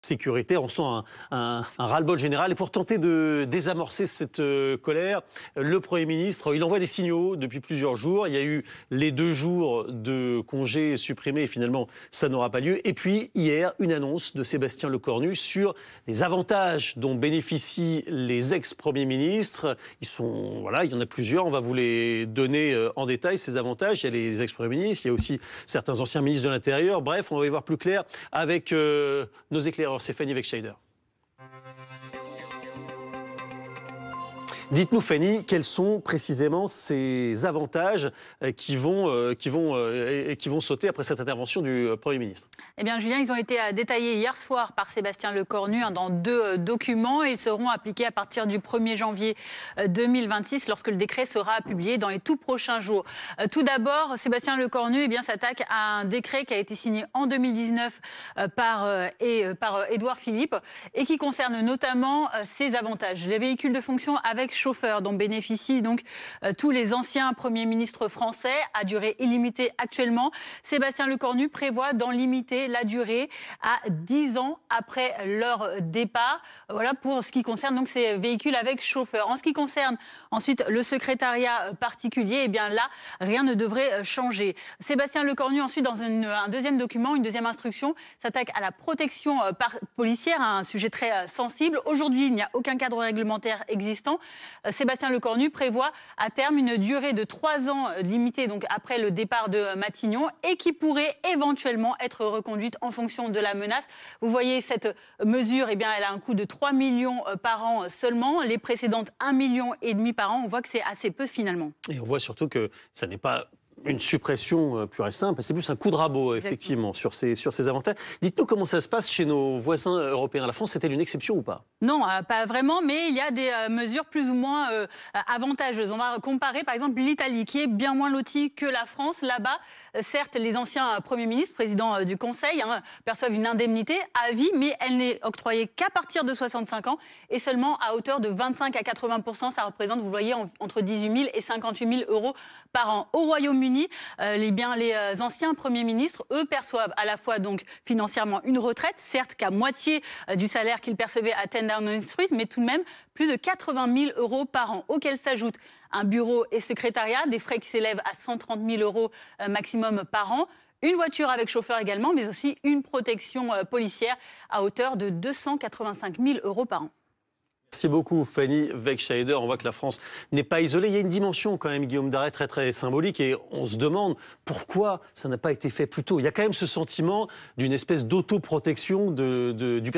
sécuritaire. On sent un ras-le-bol général. Et pour tenter de désamorcer cette colère, le Premier ministre, il envoie des signaux depuis plusieurs jours. Il y a eu les 2 jours de congés supprimés et finalement, ça n'aura pas lieu. Et puis, hier, une annonce de Sébastien Lecornu sur les avantages dont bénéficient les ex-premiers ministres. Il y en a plusieurs. On va vous les donner en détail, ces avantages. Il y a les ex-premiers ministres, il y a aussi certains anciens ministres de l'Intérieur. Bref, on va y voir plus clair avec nos éclaireurs. C'est Fanny Wegscheider. Dites-nous, Fanny, quels sont précisément ces avantages qui vont sauter après cette intervention du Premier ministre? Eh bien, Julien, ils ont été détaillés hier soir par Sébastien Lecornu dans 2 documents. Ils seront appliqués à partir du 1er janvier 2026, lorsque le décret sera publié dans les tout prochains jours. Tout d'abord, Sébastien Lecornu s'attaque à un décret qui a été signé en 2019 par Édouard Philippe et qui concerne notamment ces avantages. Les véhicules de fonction avec chauffeur dont bénéficient donc tous les anciens premiers ministres français à durée illimitée actuellement. Sébastien Lecornu prévoit d'en limiter la durée à 10 ans après leur départ. Voilà pour ce qui concerne donc ces véhicules avec chauffeur. En ce qui concerne ensuite le secrétariat particulier, eh bien là, rien ne devrait changer. Sébastien Lecornu ensuite dans un deuxième document, une deuxième instruction, s'attaque à la protection policière, un sujet très sensible. Aujourd'hui, il n'y a aucun cadre réglementaire existant. Sébastien Lecornu prévoit à terme une durée de 3 ans limitée donc après le départ de Matignon et qui pourrait éventuellement être reconduite en fonction de la menace. Vous voyez cette mesure, eh bien, elle a un coût de 3 millions par an seulement. Les précédentes 1,5 million par an. On voit que c'est assez peu finalement. Et on voit surtout que ça n'est pas une suppression pure et simple, c'est plus un coup de rabot, effectivement, sur ces avantages. Dites-nous comment ça se passe chez nos voisins européens. La France, c'est-elle une exception ou pas? Non, pas vraiment, mais il y a des mesures plus ou moins avantageuses. On va comparer, par exemple, l'Italie, qui est bien moins lotie que la France. Là-bas, certes, les anciens premiers ministres, présidents du Conseil, perçoivent une indemnité à vie, mais elle n'est octroyée qu'à partir de 65 ans et seulement à hauteur de 25 à 80%. Ça représente, vous voyez, entre 18 000 et 58 000 euros par an. Au Royaume-Uni, les anciens premiers ministres, eux, perçoivent à la fois donc financièrement une retraite, certes qu'à moitié du salaire qu'ils percevaient à 10 Downing Street, mais tout de même plus de 80 000 euros par an, auxquels s'ajoutent un bureau et secrétariat, des frais qui s'élèvent à 130 000 euros maximum par an, une voiture avec chauffeur également, mais aussi une protection policière à hauteur de 285 000 euros par an. Merci beaucoup Fanny Wegscheider. On voit que la France n'est pas isolée. Il y a une dimension quand même, Guillaume Darret, très très symbolique et on se demande pourquoi ça n'a pas été fait plus tôt. Il y a quand même ce sentiment d'une espèce d'autoprotection du personnel.